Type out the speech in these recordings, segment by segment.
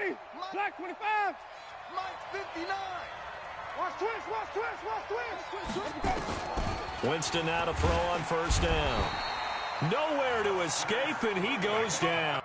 Ready? Black 25. Mike's 59. Watch twist, watch twist, watch twist. Winston now to throw on first down. Nowhere to escape, and he goes down.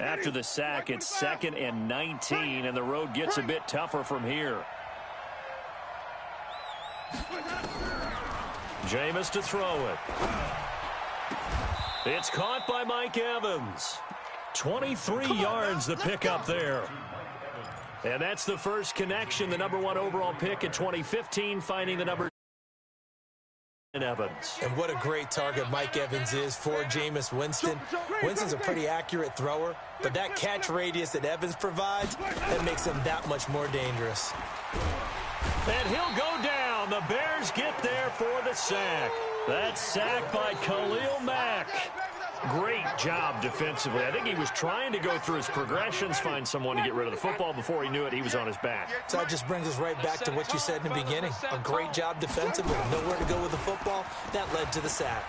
After the sack, it's 2nd and 19, and the road gets a bit tougher from here. Jameis to throw it. It's caught by Mike Evans. 23 yards the pickup there. And that's the first connection, the #1 overall pick in 2015, finding the number Evans. And what a great target Mike Evans is for Jameis Winston. Winston's a pretty accurate thrower, but that catch radius that Evans provides, that makes him that much more dangerous. And he'll go down. The Bears get there for the sack. That's sacked by Khalil Mack. Great job defensively. I think he was trying to go through his progressions, find someone to get rid of the football. Before he knew it, he was on his back. So that just brings us right back to what you said in the beginning. A great job defensively. Nowhere to go with the football. That led to the sack.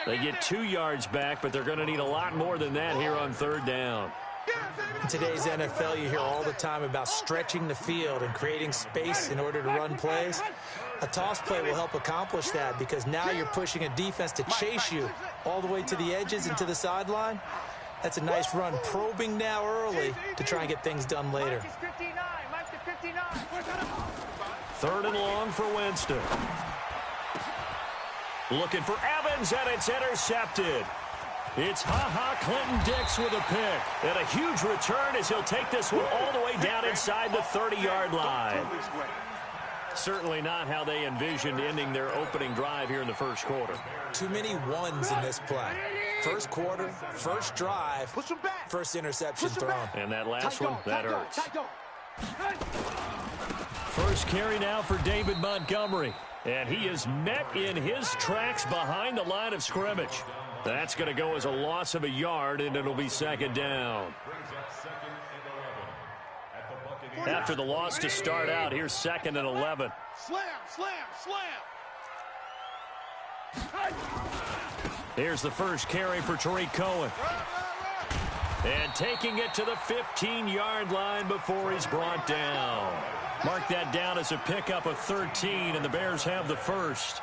They get 2 yards back, but they're going to need a lot more than that here on 3rd down. In today's NFL, you hear all the time about stretching the field and creating space in order to run plays. A toss play will help accomplish that because now you're pushing a defense to chase you all the way to the edges and to the sideline. That's a nice run, probing now early to try and get things done later. 3rd and long for Winston. Looking for Evans, and it's intercepted. It's Clinton-Dix with a pick. And a huge return as he'll take this one all the way down inside the 30-yard line. Certainly not how they envisioned ending their opening drive here in the first quarter. Too many ones in this play. First quarter, first drive, first interception thrown. And that last one, that hurts. First carry now for David Montgomery. And he is met in his tracks behind the line of scrimmage. That's going to go as a loss of a yard, and it'll be 2nd down. After the loss to start out, here's 2nd and 11. Slam, slam, slam. Here's the first carry for Tariq Cohen. And taking it to the 15-yard line before he's brought down. Mark that down as a pickup of 13, and the Bears have the first.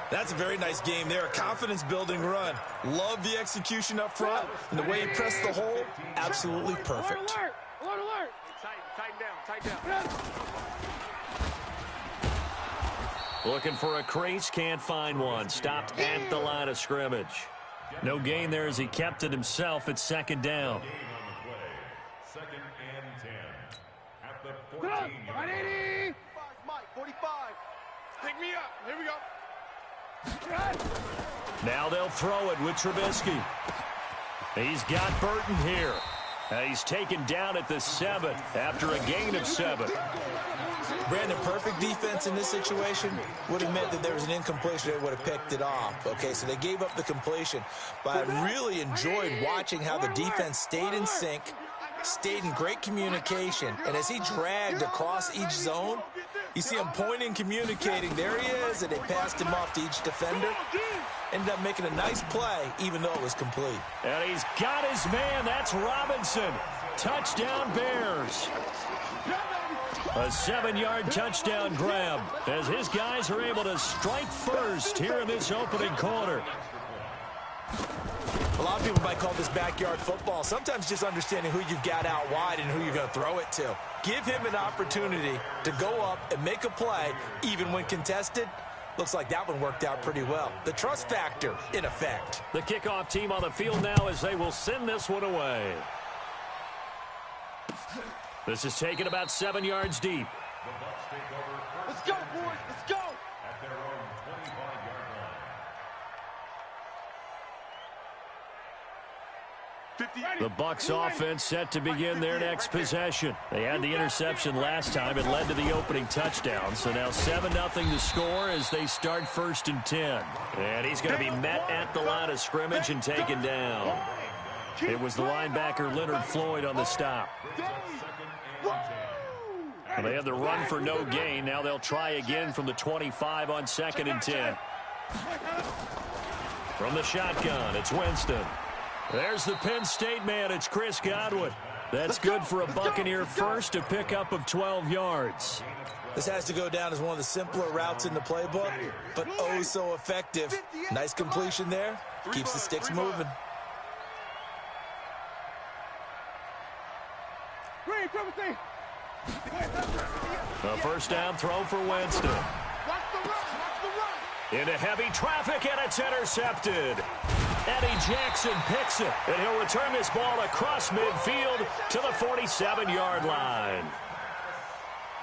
That's a very nice game there. A confidence-building run. Love the execution up front, and the way he pressed the hole, absolutely perfect. Alert, alert, alert. Tighten down. Looking for a crease, can't find one. Stopped at the line of scrimmage. No gain there as he kept it himself at second down. Second and 10. At the 180. 45. Pick me up. Here we go. Now they'll throw it with Trubisky. He's got Burton here. He's taken down at the 7 after a gain of 7. Brandon, perfect defense in this situation would have meant that there was an incompletion. They would have picked it off. Okay, so they gave up the completion. But I really enjoyed watching how the defense stayed in sync, stayed in great communication. And as he dragged across each zone, you see him pointing, communicating. There he is, and they passed him off to each defender. Ended up making a nice play, even though it was complete. And he's got his man. That's Robinson. Touchdown, Bears. A 7-yard touchdown grab as his guys are able to strike first here in this opening quarter. A lot of people might call this backyard football. Sometimes just understanding who you've got out wide and who you're going to throw it to. Give him an opportunity to go up and make a play, even when contested. Looks like that one worked out pretty well. The trust factor in effect. The kickoff team on the field now as they will send this one away. This is taken about 7 yards deep. Let's go, boys. Let's go. At their own 25-yard line. The Bucs offense set to begin their next possession. They had the interception last time. It led to the opening touchdown. So now 7-0 to score as they start 1st and 10. And he's going to be met at the line of scrimmage and taken down. It was the linebacker Leonard Floyd on the stop. Well, they had the run for no gain. Now they'll try again from the 25 on 2nd and 10. From the shotgun, it's Winston. There's the Penn State man. It's Chris Godwin. That's good for a Buccaneer first, a pickup of 12 yards. This has to go down as one of the simpler routes in the playbook, but oh so effective. Nice completion there. Keeps the sticks moving. A first down throw for Winston. Into heavy traffic, and it's intercepted. Eddie Jackson picks it, and he'll return this ball across midfield to the 47-yard line.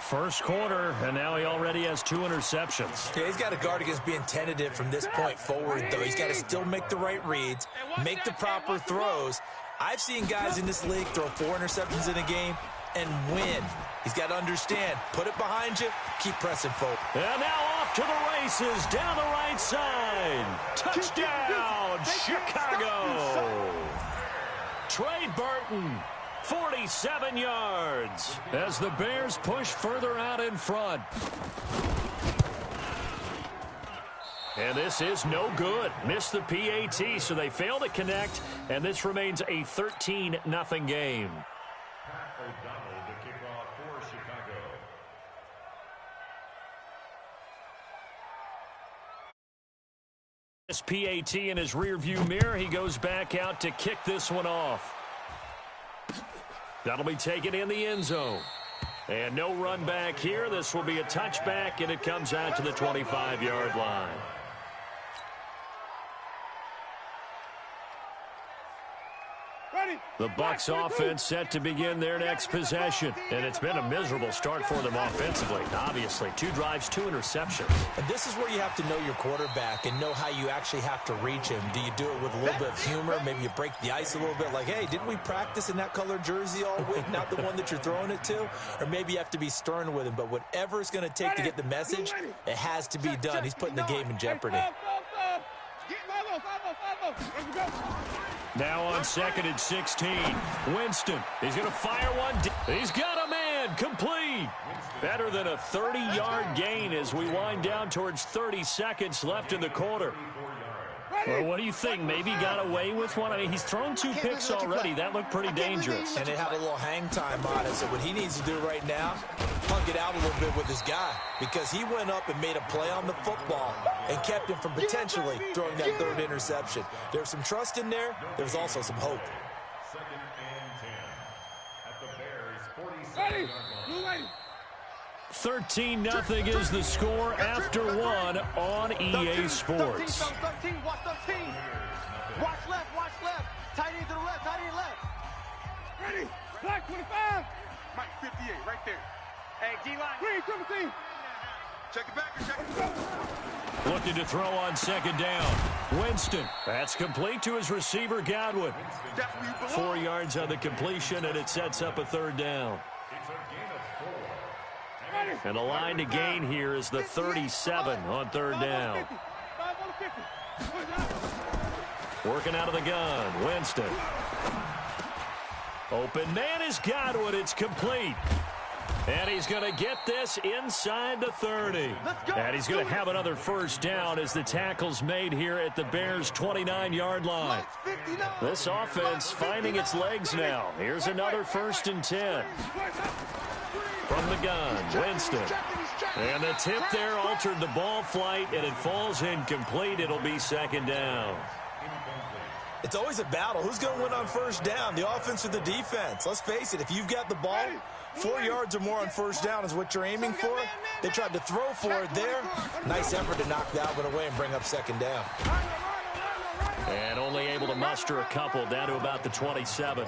First quarter, and now he already has 2 interceptions. Yeah, he's got to guard against being tentative from this point forward, though. He's got to still make the right reads, make the proper throws. I've seen guys in this league throw 4 interceptions in a game and win. He's got to understand, put it behind you, keep pressing forward. And now off to the races, down the right side. Touchdown, Chicago. Trey Burton, 47 yards, as the Bears push further out in front. And this is no good. Missed the PAT, so they fail to connect, and this remains a 13-0 game. O'Donnell to kick off for Chicago. This PAT in his rearview mirror. He goes back out to kick this one off. That'll be taken in the end zone. And no run back here. This will be a touchback, and it comes out to the 25-yard line. The Bucs offense set to begin their next possession. And it's been a miserable start for them offensively. Obviously, 2 drives, 2 interceptions. And this is where you have to know your quarterback and know how you actually have to reach him. Do you do it with a little bit of humor? Maybe you break the ice a little bit like, hey, didn't we practice in that colored jersey all week, not the one that you're throwing it to? Or maybe you have to be stern with him. But whatever it's going to take to get the message, it has to be done. He's putting the game in jeopardy. Now on 2nd and 16, Winston. He's going to fire one. He's got a man complete. Better than a 30-yard gain as we wind down towards 30 seconds left in the quarter. Well, what do you think? Maybe got away with one? I mean, he's thrown 2 picks already. That looked pretty dangerous. And they have a little hang time on it. So what he needs to do right now, hug it out a little bit with his guy, because he went up and made a play on the football and kept him from potentially throwing that 3rd interception. There was some trust in there. There was also some hope. 2nd and 10 at the Bears' 13-0 is the score after one on EA Sports. 13, watch 13. Watch left. Tight end to the left, tight end left. Ready, black 25. Mike 58, right there. Hey, D-line. Green, 17. Check it back, check it. Looking to throw on second down. Winston. That's complete to his receiver, Godwin. 4 yards on the completion, and it sets up a third down. And the line to gain here is the 37 on third down. Working out of the gun, Winston. Open man is Godwin. It's complete. And he's going to get this inside the 30. And he's going to have another first down as the tackle's made here at the Bears' 29-yard line. This offense finding its legs now. Here's another 1st and 10. From the gun, Winston. And the tip there altered the ball flight, and it falls incomplete. It'll be second down. It's always a battle. Who's going to win on first down, the offense or the defense? Let's face it, if you've got the ball, 4 yards or more on first down is what you're aiming for. They tried to throw for it there. Nice effort to knock that one away and bring up second down. And only able to muster a couple down to about the 27.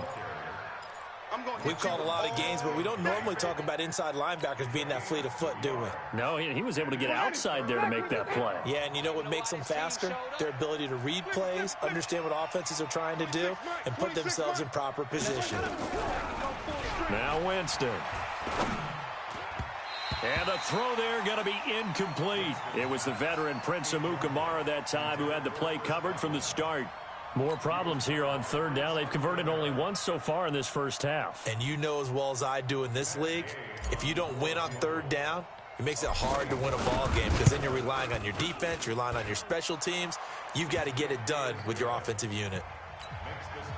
We've called a lot of games, but we don't normally talk about inside linebackers being that fleet of foot, do we? No, he was able to get outside there to make that play. Yeah, and you know what makes them faster? Their ability to read plays, understand what offenses are trying to do, and put themselves in proper position. Now Winston. And the throw there going to be incomplete. It was the veteran Prince Amukamara that time who had the play covered from the start. More problems here on third down. They've converted only once so far in this first half. And you know as well as I do in this league, if you don't win on third down, it makes it hard to win a ball game because then you're relying on your defense, you're relying on your special teams. You've got to get it done with your offensive unit.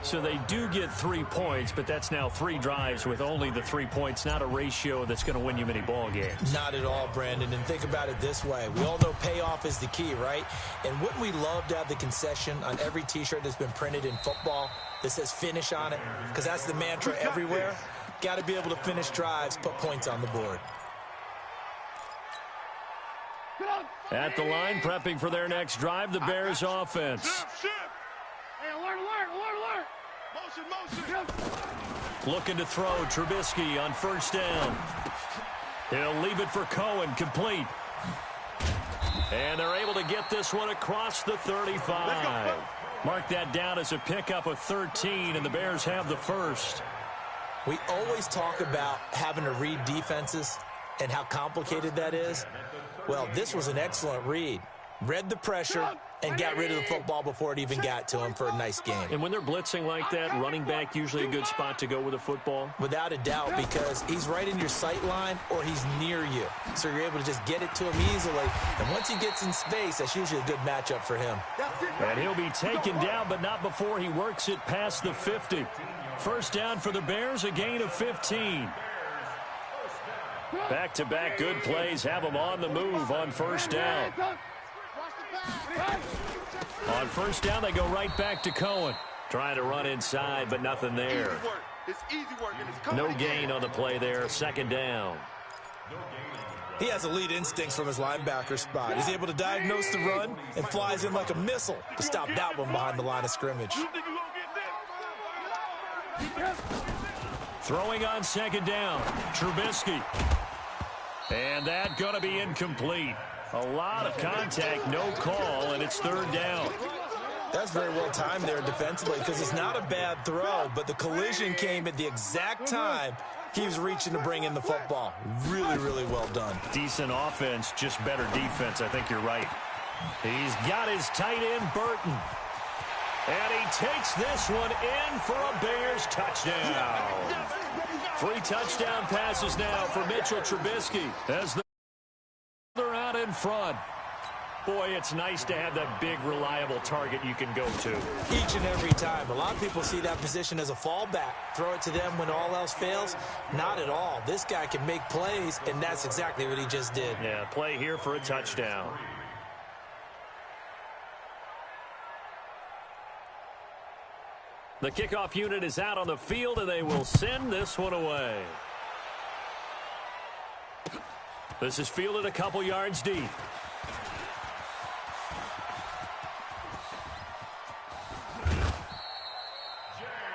So they do get 3 points, but that's now 3 drives with only the 3 points, not a ratio that's going to win you many ball games. Not at all, Brandon. And think about it this way. We all know payoff is the key, right? And wouldn't we love to have the concession on every T-shirt that's been printed in football that says finish on it? Because that's the mantra everywhere. Got to be able to finish drives, put points on the board. At the line, prepping for their next drive, the Bears offense. Looking to throw, Trubisky on first down. He'll leave it for Cohen, complete. And they're able to get this one across the 35. Mark that down as a pickup of 13, and the Bears have the first. We always talk about having to read defenses and how complicated that is. Well, this was an excellent read. Read the pressure and got rid of the football before it even got to him for a nice game. And when they're blitzing like that, running back usually a good spot to go with a football? Without a doubt, because he's right in your sight line or he's near you. So you're able to just get it to him easily. And once he gets in space, that's usually a good matchup for him. And he'll be taken down, but not before he works it past the 50. First down for the Bears, a gain of 15. Back-to-back good plays have them on the move on first down. On first down, they go right back to Cohen. Trying to run inside, but nothing there. No gain on the play there. Second down. He has elite instincts from his linebacker spot. He's able to diagnose the run and flies in like a missile to stop that one behind the line of scrimmage. Throwing on second down, Trubisky. And that going to be incomplete. A lot of contact, no call, and it's third down. That's very well timed there defensively because it's not a bad throw, but the collision came at the exact time he was reaching to bring in the football. Really, really well done. Decent offense, just better defense. I think you're right. He's got his tight end, Burton. And he takes this one in for a Bears touchdown. 3 touchdown passes now for Mitchell Trubisky as they're out in front. Boy, it's nice to have that big, reliable target you can go to. Each and every time. A lot of people see that position as a fallback. Throw it to them when all else fails. Not at all. This guy can make plays, and that's exactly what he just did. Yeah, play here for a touchdown. The kickoff unit is out on the field, and they will send this one away. This is fielded a couple yards deep.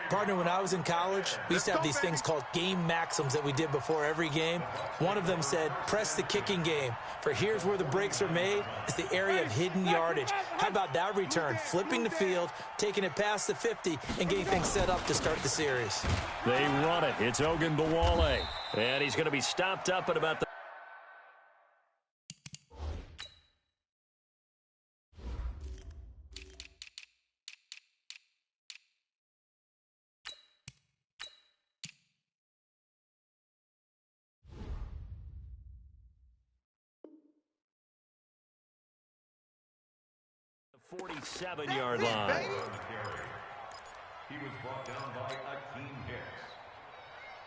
Partner, when I was in college, we used to have these things called game maxims that we did before every game. One of them said, press the kicking game. For here's where the breaks are made. It's the area of hidden yardage. How about that return? Flipping the field, taking it past the 50, and getting things set up to start the series. They run it. It's Ogunbowale. And he's going to be stopped up at about the 47-yard line. He was brought down by Akeem Hicks.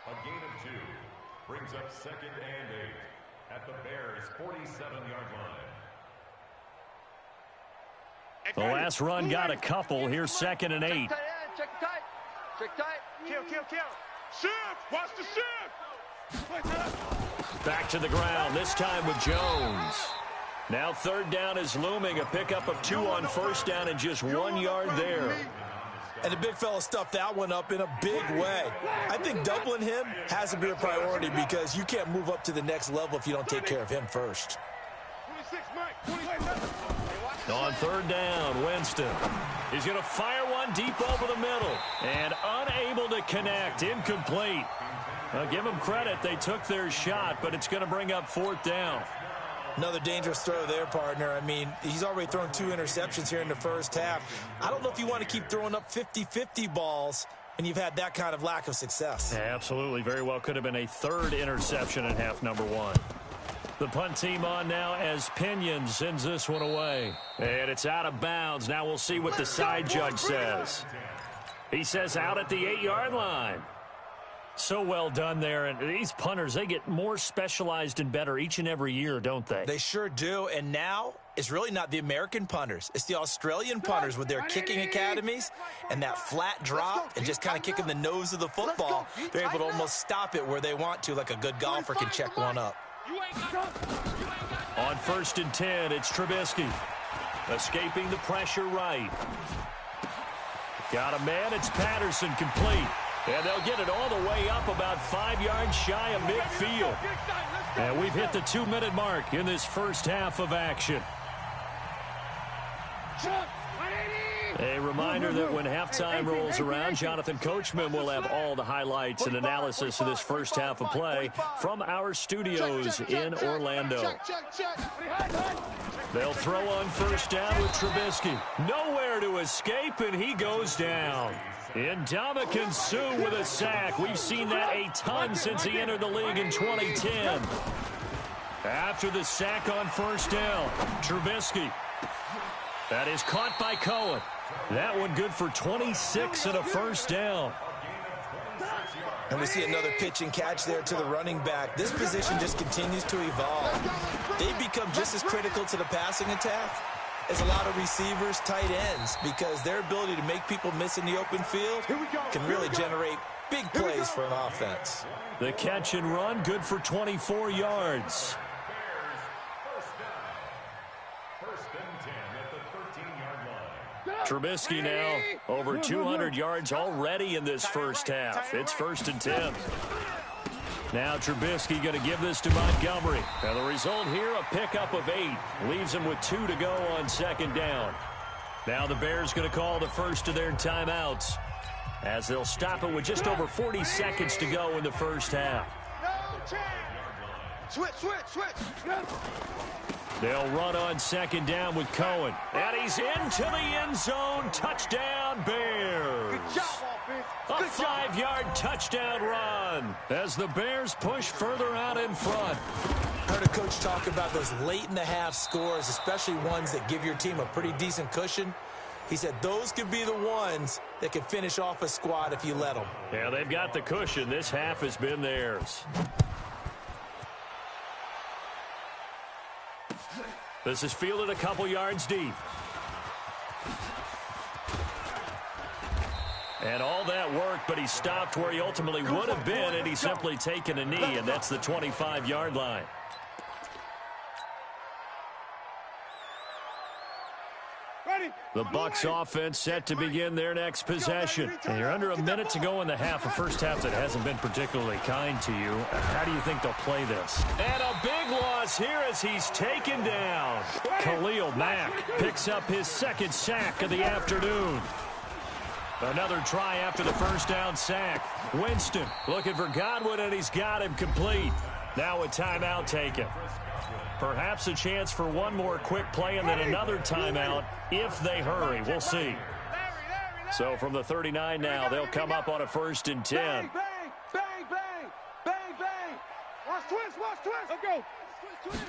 A gain of 2 brings up 2nd and 8 at the Bears' 47-yard line. The last run got a couple. Here's 2nd and 8. Check tight. Check tight. Kill. Shift. Watch the shift. Back to the ground, this time with Jones. Now 3rd down is looming. A pickup of 2 on 1st down and just 1 yard there. And the big fella stuffed that one up in a big way. I think doubling him has to be a priority because you can't move up to the next level if you don't take care of him first. 26, Mike. On 3rd down, Winston. He's going to fire one deep over the middle. And unable to connect. Incomplete. Well, give them credit. They took their shot, but it's going to bring up 4th down. Another dangerous throw there, partner. I mean, he's already thrown 2 interceptions here in the first half. I don't know if you want to keep throwing up 50-50 balls when you've had that kind of lack of success. Yeah, absolutely. Very well could have been a 3rd interception in half number 1. The punt team on now as Pinion sends this one away. And it's out of bounds. Now we'll see what the side judge says. He says out at the 8-yard line. So well done there. And these punters, they get more specialized and better each and every year, don't they? They sure do. And now it's really not the American punters. It's the Australian punters with their kicking academies and that flat drop and just kind of kicking the nose of the football. They're able to almost stop it where they want to, like a good golfer can check one up. On 1st and 10, it's Trubisky. Escaping the pressure right. Got a man. It's Patterson complete. And they'll get it all the way up about 5 yards shy of midfield. And we've hit the 2-minute mark in this first half of action. A reminder that when halftime rolls around, Jonathan Coachman will have all the highlights and analysis of this first half of play from our studios in Orlando. They'll throw on 1st down with Trubisky. Nowhere to escape, and he goes down. Ndamukong Suh with a sack. We've seen that a ton since he entered the league in 2010. After the sack on 1st down, Trubisky. That is caught by Cohen. That one good for 26 and a 1st down. And we see another pitch and catch there to the running back. This position just continues to evolve. They become just as critical to the passing attack as a lot of receivers, tight ends, because their ability to make people miss in the open field can really generate big plays for an offense. The catch and run, good for 24 yards. Trubisky now over 200 yards already in this first half. It's 1st and 10. Now Trubisky going to give this to Montgomery. Now the result here, a pickup of 8. Leaves him with 2 to go on 2nd down. Now the Bears going to call the first of their timeouts as they'll stop it with just over 40 seconds to go in the first half. Switch. They'll run on 2nd down with Cohen. And he's into the end zone. Touchdown, Bears. Good job, offense. A 5-yard touchdown run as the Bears push further out in front. I heard a coach talk about those late-in-the-half scores, especially ones that give your team a pretty decent cushion. He said those could be the ones that can finish off a squad if you let them. Yeah, they've got the cushion. This half has been theirs. This is fielded a couple yards deep. And all that work, but he stopped where he ultimately would have been, and he's simply taken a knee, and that's the 25-yard line. The Bucs offense set to begin their next possession. And you're under a minute to go in the half, a first half that hasn't been particularly kind to you. How do you think they'll play this? And a big loss here as he's taken down. Khalil Mack picks up his second sack of the afternoon. Another try after the first down sack. Winston looking for Godwin, and he's got him complete. Now a timeout taken. Perhaps a chance for one more quick play and then another timeout if they hurry. We'll see. So from the 39 now, they'll come up on a 1st and 10. Bang, bang, bang, bang, bang, bang. Watch twist, watch twist. Let's go.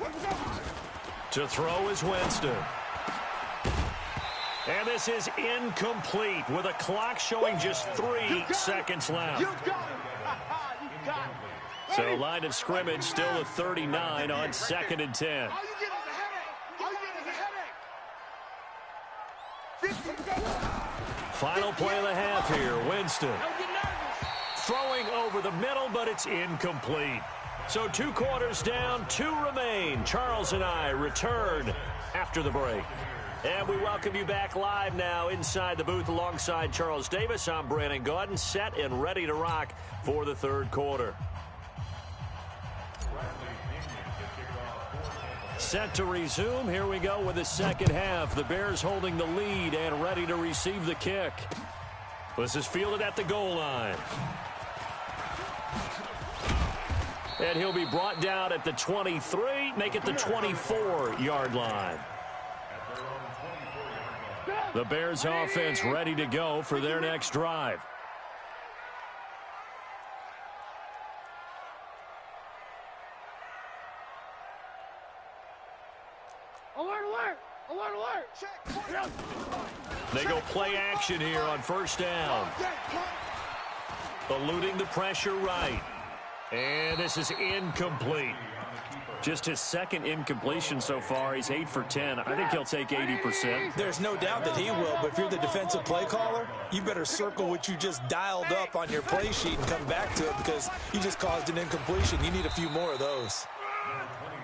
Let's go. To throw is Winston. And this is incomplete with a clock showing just 3 seconds left. You got it. You got it. So line of scrimmage still at 39 on 2nd and 10. All you get is a headache. All you get is a headache. Final play of the half here. Winston throwing over the middle, but it's incomplete. So 2 quarters down, 2 remain. Charles and I return after the break. And we welcome you back live now inside the booth alongside Charles Davis. I'm Brandon Gaudin, set and ready to rock for the 3rd quarter. Set to resume. Here we go with the 2nd half. The Bears holding the lead and ready to receive the kick. This is fielded at the goal line. And he'll be brought down at the 23, make it the 24-yard line. The Bears offense ready to go for their next drive. Alert, alert, alert, alert. Check. They go play action here on 1st down. Eluding the pressure right. And this is incomplete. Just his 2nd incompletion so far. He's 8 for 10. I think he'll take 80%. There's no doubt that he will, but if you're the defensive play caller, you better circle what you just dialed up on your play sheet and come back to it because you just caused an incompletion. You need a few more of those.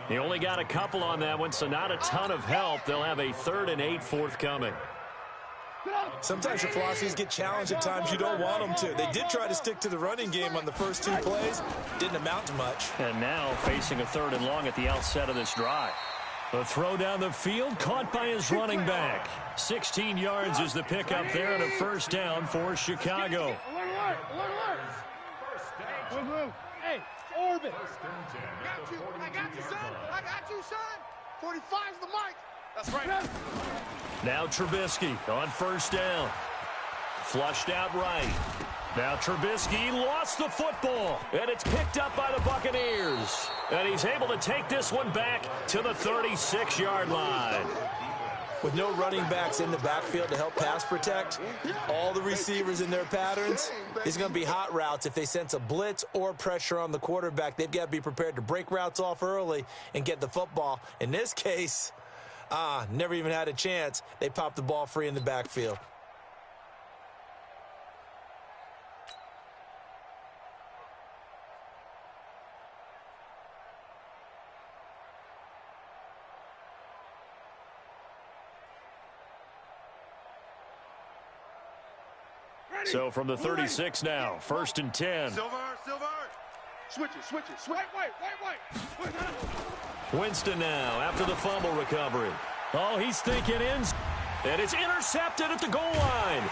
He only got a couple on that one, so not a ton of help. They'll have a 3rd and 8 forthcoming. Sometimes your philosophies get challenged at times you don't want them to. They did try to stick to the running game on the first 2 plays. Didn't amount to much. And now facing a 3rd and long at the outset of this drive. The throw down the field caught by his running back. 16 yards is the pickup there and a 1st down for Chicago. Alert, alert, alert. Hey, orbit. I got you, son. I got you, son. 45's the mic. That's right. Now Trubisky on 1st down. Flushed out right. Now Trubisky lost the football, and it's picked up by the Buccaneers. And he's able to take this one back to the 36-yard line. With no running backs in the backfield to help pass protect, all the receivers in their patterns, it's going to be hot routes. If they sense a blitz or pressure on the quarterback, they've got to be prepared to break routes off early and get the football. In this case, never even had a chance. They popped the ball free in the backfield. So from the 36 now, 1st and 10. Silver. Switch it. Wait. Winston now after the fumble recovery. Oh, he's thinking in. And it's intercepted at the goal line.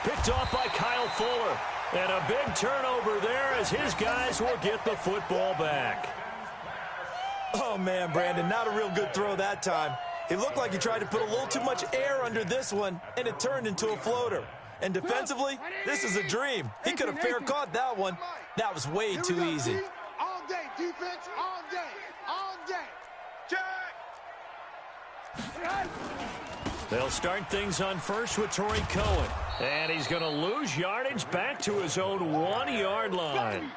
Picked off by Kyle Fuller. And a big turnover there as his guys will get the football back. Oh, man, Brandon, not a real good throw that time. It looked like he tried to put a little too much air under this one, and it turned into a floater. And defensively, this is a dream. He could have fair caught that one. That was way too easy. All day, defense, all day. Check. They'll start things on first with Torrey Cohen. And he's going to lose yardage back to his own 1-yard line.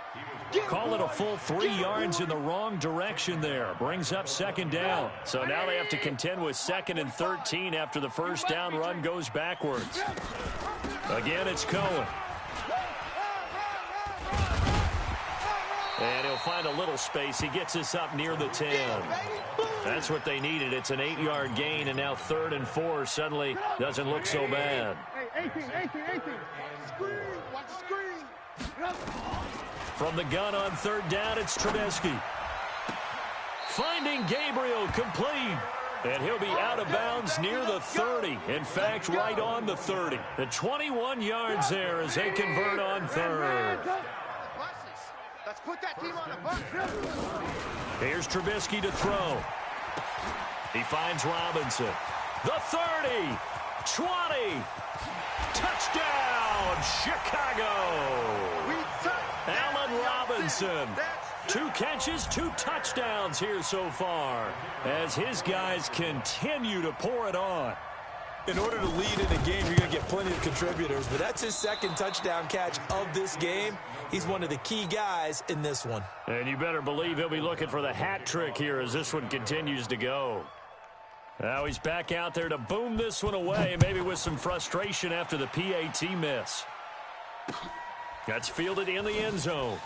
Call it a full 3 yards in the wrong direction there. Brings up 2nd down. So now they have to contend with 2nd and 13 after the first down run goes backwards. Again, it's Cohen. And he'll find a little space. He gets us up near the 10. That's what they needed. It's an 8-yard gain, and now 3rd and 4 suddenly doesn't look so bad. 18. Screen. Watch the screen. From the gun on 3rd down, it's Trubisky. Finding Gabriel, complete. And he'll be out of bounds near the 30. In fact, right on the 30. The 21 yards there as they convert on 3rd. Let's put that team on the bus. Here's Trubisky to throw. He finds Robinson. The 30. 20. Touchdown, Chicago. Allen Robinson. 2 catches, 2 touchdowns here so far as his guys continue to pour it on. In order to lead in a game, you're going to get plenty of contributors, but that's his 2nd touchdown catch of this game. He's one of the key guys in this one. And you better believe he'll be looking for the hat trick here as this one continues to go. Now he's back out there to boom this one away, maybe with some frustration after the PAT miss. That's fielded in the end zone.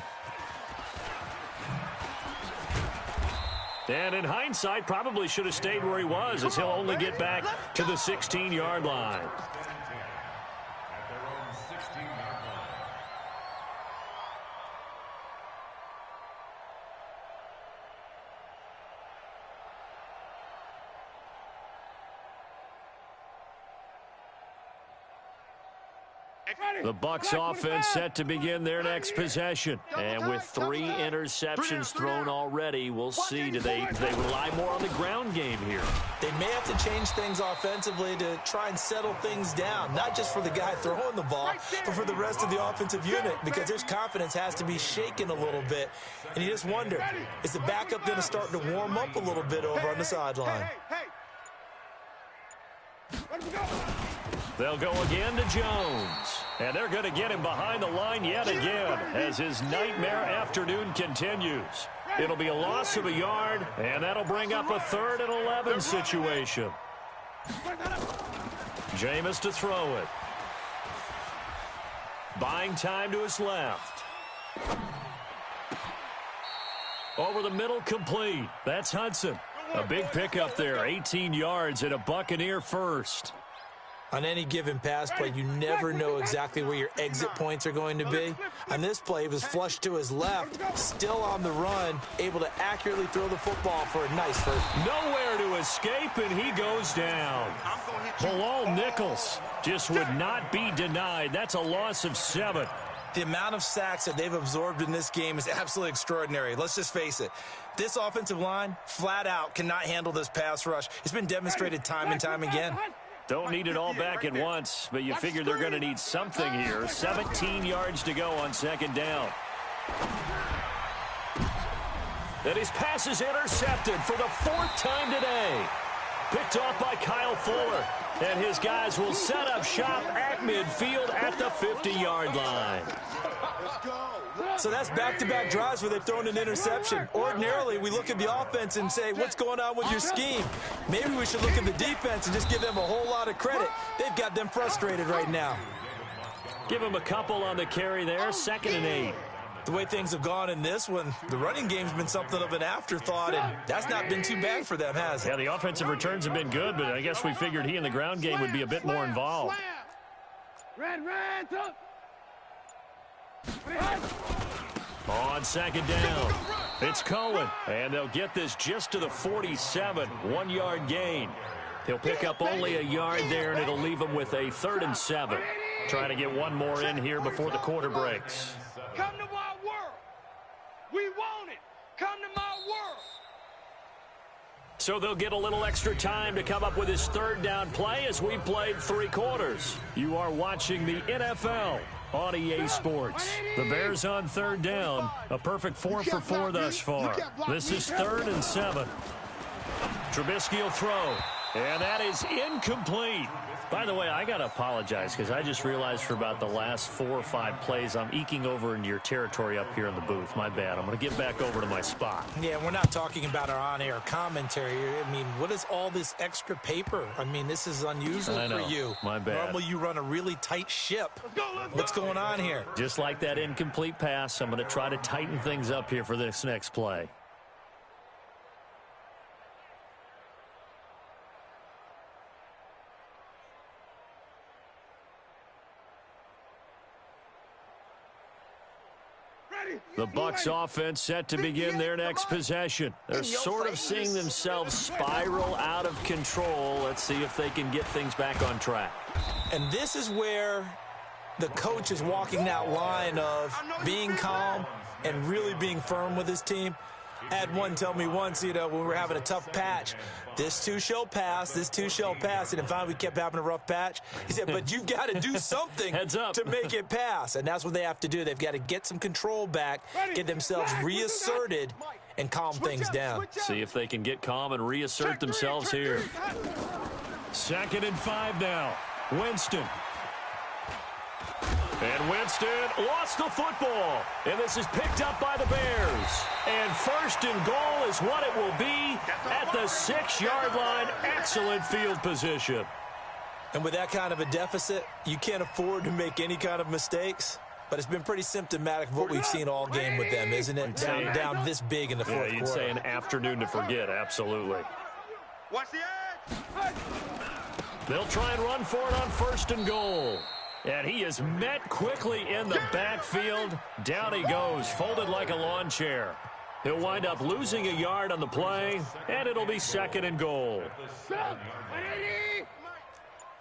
And in hindsight, probably should have stayed where he was, as he'll only get back to the 16-yard line. The Bucs offense set to begin their next possession. And with 3 interceptions thrown already, we'll see, do they rely more on the ground game here? They may have to change things offensively to try and settle things down, not just for the guy throwing the ball, but for the rest of the offensive unit, because their confidence has to be shaken a little bit. And you just wonder, is the backup going to start to warm up a little bit over on the sideline? They'll go again to Jones. And they're going to get him behind the line yet again as his nightmare afternoon continues. It'll be a loss of a yard, and that'll bring up a 3rd and 11 situation. Jameis to throw it. Buying time to his left. Over the middle, complete. That's Hudson. A big pickup there, 18 yards and a Buccaneer first. On any given pass play, you never know exactly where your exit points are going to be. On this play, he was flushed to his left, still on the run, able to accurately throw the football for a nice first. Nowhere to escape, and he goes down. Bilal Nichols just would not be denied. That's a loss of 7. The amount of sacks that they've absorbed in this game is absolutely extraordinary. Let's just face it. This offensive line, flat out, cannot handle this pass rush. It's been demonstrated time and time again. Don't need it all back at once, but you figure they're going to need something here. 17 yards to go on 2nd down. And his pass is intercepted for the 4th time today. Picked off by Kyle Fuller. And his guys will set up shop at midfield at the 50-yard line. So that's back-to-back drives where they've thrown an interception. Ordinarily, we look at the offense and say, what's going on with your scheme? Maybe we should look at the defense and just give them a whole lot of credit. They've got them frustrated right now. Give them a couple on the carry there, 2nd and 8. The way things have gone in this one, the running game's been something of an afterthought, and that's not been too bad for them, has it? Yeah, the offensive returns have been good, but I guess we figured he and the ground game would be a bit more involved. On 2nd down, it's Cohen, and they'll get this just to the 47, 1-yard gain. He'll pick up only a yard there, and it'll leave him with a 3rd and 7. Trying to get one more in here before the quarter breaks. Come to my world. We want it. Come to my world. So they'll get a little extra time to come up with his 3rd down play as we've played 3 quarters. You are watching the NFL on EA Sports. The Bears on 3rd down. A perfect 4 for 4 thus far. This is 3rd and 7. Trubisky will throw. And that is incomplete. By the way, I got to apologize because I just realized for about the last 4 or 5 plays, I'm eking over into your territory up here in the booth. My bad. I'm going to get back over to my spot. Yeah, we're not talking about our on-air commentary. I mean, what is all this extra paper? I mean, this is unusual for you. My bad. Normally you run a really tight ship. What's going on here? Just like that incomplete pass, I'm going to try to tighten things up here for this next play. The Bucs offense set to begin their next possession. They're sort of seeing themselves spiral out of control. Let's see if they can get things back on track. And this is where the coach is walking that line of being calm and really being firm with his team. I had one tell me once, when we were having a tough patch, this too shall pass, this too shall pass. And then finally we kept having a rough patch. He said, but you've got to do something to make it pass. And that's what they have to do. They've got to get some control back, get themselves reasserted, and calm things down. See if they can get calm and reassert themselves here. 2nd and 5 now. Winston. And Winston lost the football. And this is picked up by the Bears. And 1st and goal is what it will be at the 6-yard line. Excellent field position. And with that kind of a deficit, you can't afford to make any kind of mistakes. But it's been pretty symptomatic of what we've seen all game with them, isn't it? Down this big in the fourth quarter. You'd say an afternoon to forget, absolutely. Watch the edge. They'll try and run for it on 1st and goal. And he is met quickly in the backfield. Down he goes, folded like a lawn chair. He'll wind up losing a yard on the play, and it'll be 2nd and goal. Pick it up,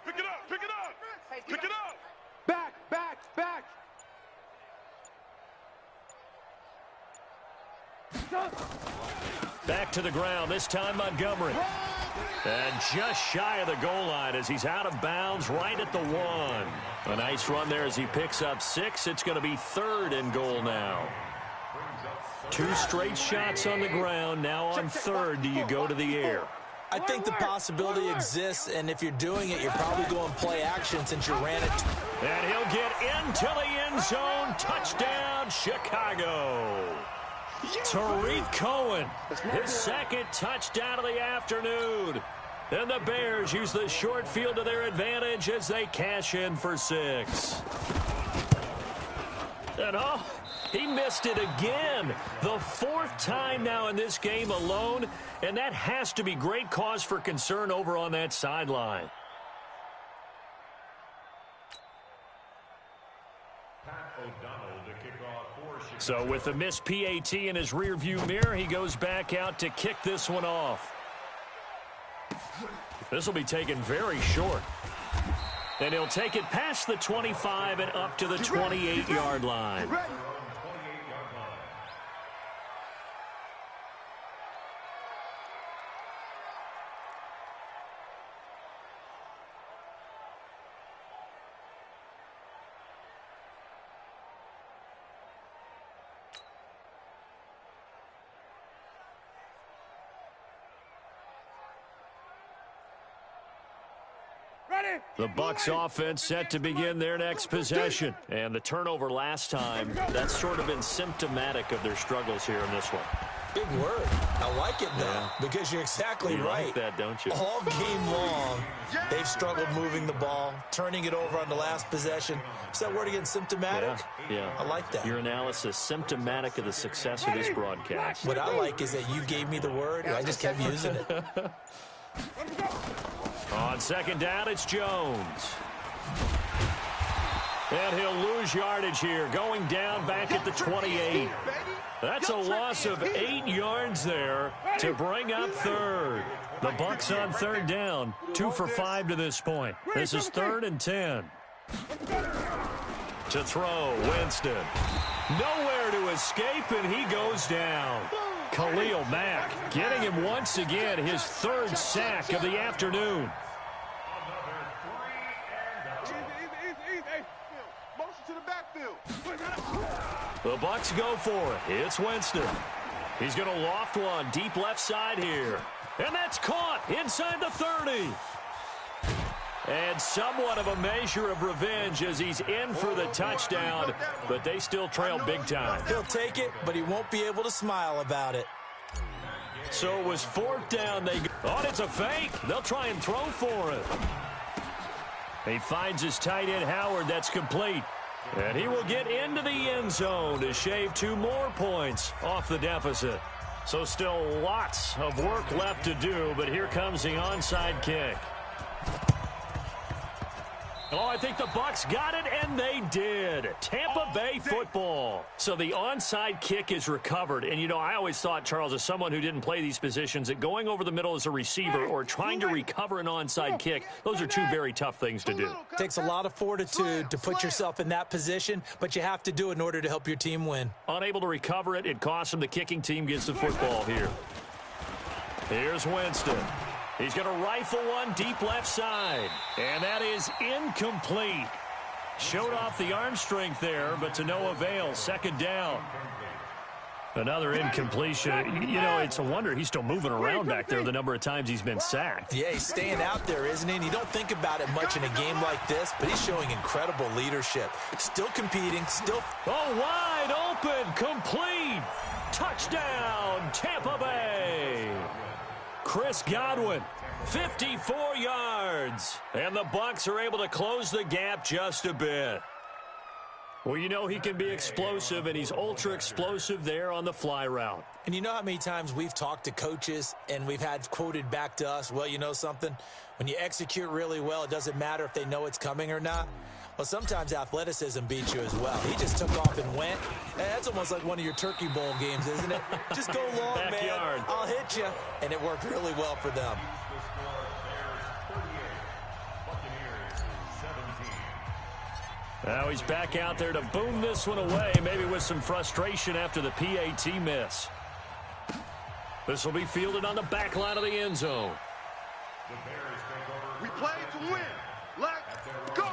pick it up, pick it up. Back. Back to the ground, this time Montgomery. And just shy of the goal line as he's out of bounds right at the 1. A nice run there as he picks up 6. It's going to be 3rd and goal now. 2 straight shots on the ground. Now on 3rd, do you go to the air? I think the possibility exists, and if you're doing it, you're probably going play action since you ran it. And he'll get into the end zone. Touchdown, Chicago. Tariq Cohen, his 2nd touchdown of the afternoon. And the Bears use the short field to their advantage as they cash in for 6. And he missed it again. The 4th time now in this game alone, and that has to be great cause for concern over on that sideline. So with the missed PAT in his rearview mirror, he goes back out to kick this one off. This will be taken very short. And he'll take it past the 25 and up to the 28-yard line. The Bucs offense set to begin their next possession. And the turnover last time, that's sort of been symptomatic of their struggles here in this one. Big word. I like it, though, because you're exactly right. You like that, don't you? All game long, they've struggled moving the ball, turning it over on the last possession. Is that word again, symptomatic? Yeah. I like that. Your analysis, symptomatic of the success of this broadcast. What I like is that you gave me the word, and I just kept using it. On 2nd down, it's Jones. And he'll lose yardage here, going down back at the 28. That's a loss of 8 yards there to bring up 3rd. The Bucs on 3rd down, 2 for 5 to this point. This is 3rd and 10. To throw, Winston. Nowhere to escape, and he goes down. Khalil Mack getting him once again his 3rd sack of the afternoon. The Bucs go for it. It's Winston. He's going to loft one deep left side here. And that's caught inside the 30. And somewhat of a measure of revenge as he's in for the touchdown, but they still trail big time. He'll take it, but he won't be able to smile about it. So it was 4th down. Oh, it's a fake. They'll try and throw for it. He finds his tight end, Howard. That's complete. And he will get into the end zone to shave 2 more points off the deficit. So still lots of work left to do, but here comes the onside kick. Oh, I think the Bucs got it, and they did. Tampa Bay football. So the onside kick is recovered. And, you know, I always thought, Charles, as someone who didn't play these positions, that going over the middle as a receiver or trying to recover an onside kick, those are 2 very tough things to do. It takes a lot of fortitude to put yourself in that position, but you have to do it in order to help your team win. Unable to recover it, it costs him. The kicking team gets the football here. Here's Winston. He's going to rifle one deep left side. And that is incomplete. Showed off the arm strength there, but to no avail. 2nd down. Another incompletion. You know, it's a wonder he's still moving around back there the number of times he's been sacked. Yeah, he's staying out there, isn't he? And you don't think about it much in a game like this, but he's showing incredible leadership. Still competing, still... Oh, wide open, complete. Touchdown, Tampa Bay. Chris Godwin, 54 yards. And the Bucs are able to close the gap just a bit. Well, you know he can be explosive, and he's ultra-explosive there on the fly route. And you know how many times we've talked to coaches and we've had quoted back to us, well, you know something? When you execute really well, it doesn't matter if they know it's coming or not. Well, sometimes athleticism beats you as well. He just took off and went. That's almost like one of your Turkey Bowl games, isn't it? Just go long, Backyard. man. I'll hit you. And it worked really well for them. Now he's back out there to boom this one away, maybe with some frustration after the PAT miss. This will be fielded on the back line of the end zone. We play to win. Let's go.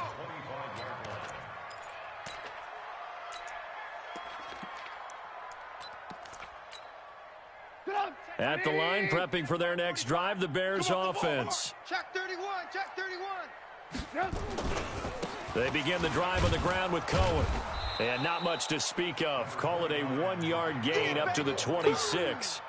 At the line, prepping for their next drive, the Bears offense. Check 31, check 31. They begin the drive on the ground with Cohen. And not much to speak of. Call it a 1-yard gain up to the 26.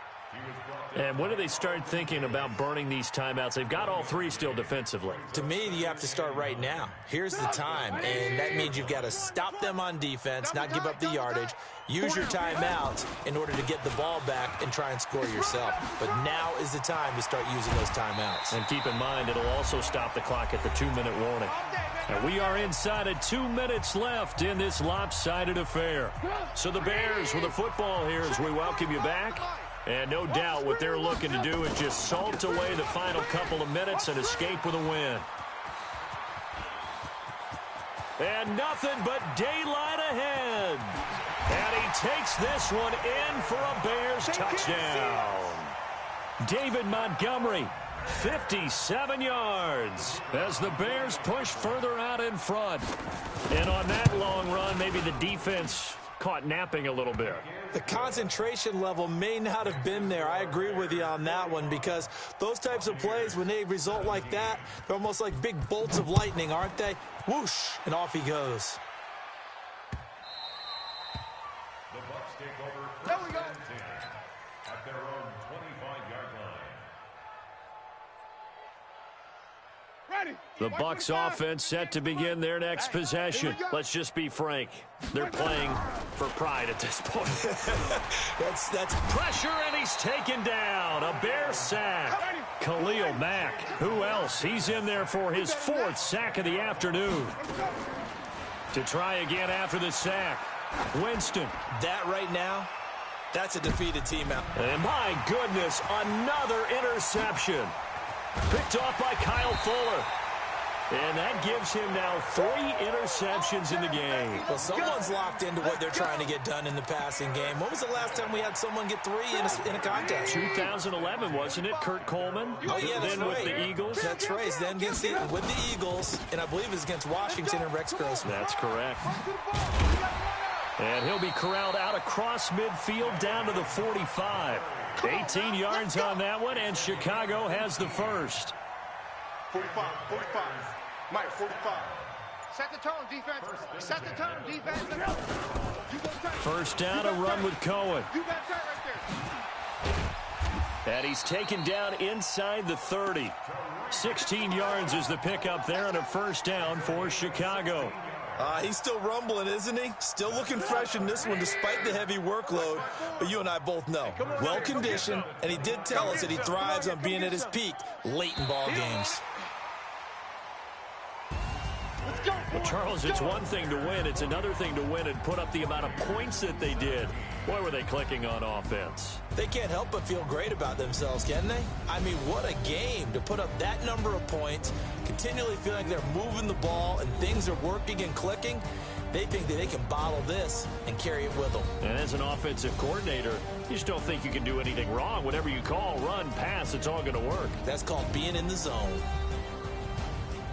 And when do they start thinking about burning these timeouts? They've got all 3 still defensively. To me, you have to start right now. Here's the time, and that means you've got to stop them on defense, not give up the yardage, use your timeouts in order to get the ball back and try and score yourself. But now is the time to start using those timeouts. And keep in mind, it'll also stop the clock at the 2-minute warning. And we are inside of 2 minutes left in this lopsided affair. So the Bears with the football here as we welcome you back. And no doubt what they're looking to do is just salt away the final couple of minutes and escape with a win. And nothing but daylight ahead. And he takes this one in for a Bears touchdown. David Montgomery, 57 yards as the Bears push further out in front. And on that long run, maybe the defense caught napping a little bit. The concentration level may not have been there. I agree with you on that one because those types of plays, when they result like that, they're almost like big bolts of lightning, aren't they? Whoosh, and off he goes. The Bucs take over There we go. at their own 25-yard line. The Bucs offense set to begin their next possession. Let's just be frank. They're playing for pride at this point. That's pressure, and he's taken down. A Bear sack. Khalil Mack. Who else? He's in there for his 4th sack of the afternoon. To try again after the sack. Winston. that right now. That's a defeated team out. And my goodness, another interception. Picked off by Kyle Fuller. And that gives him now 3 interceptions in the game. Well, someone's locked into what they're trying to get done in the passing game. When was the last time we had someone get 3 in a contest? 2011, wasn't it? Kurt Coleman. Oh, yeah, that's then right. with the Eagles. That's right. Then with the Eagles, and I believe it's against Washington and Rex Grossman. That's correct. And he'll be corralled out across midfield down to the 45. 18 yards on that one, and Chicago has the first. 45, 45. Mike, 45. Set the tone, defense. Set the tone, defense. First down, a run with Cohen. You got that right there. And he's taken down inside the 30. 16 yards is the pickup there on a first down for Chicago. He's still rumbling, isn't he? Still looking fresh in this one despite the heavy workload. But you and I both know, well-conditioned, and he did tell us that he thrives on being at his peak late in ball games. Well, Charles, it's one thing to win. It's another thing to win and put up the amount of points that they did. Boy, were they clicking on offense. They can't help but feel great about themselves, can they? I mean, what a game to put up that number of points, continually feeling like they're moving the ball and things are working and clicking. They think that they can bottle this and carry it with them. And as an offensive coordinator, you just don't think you can do anything wrong. Whatever you call, run, pass, it's all going to work. That's called being in the zone.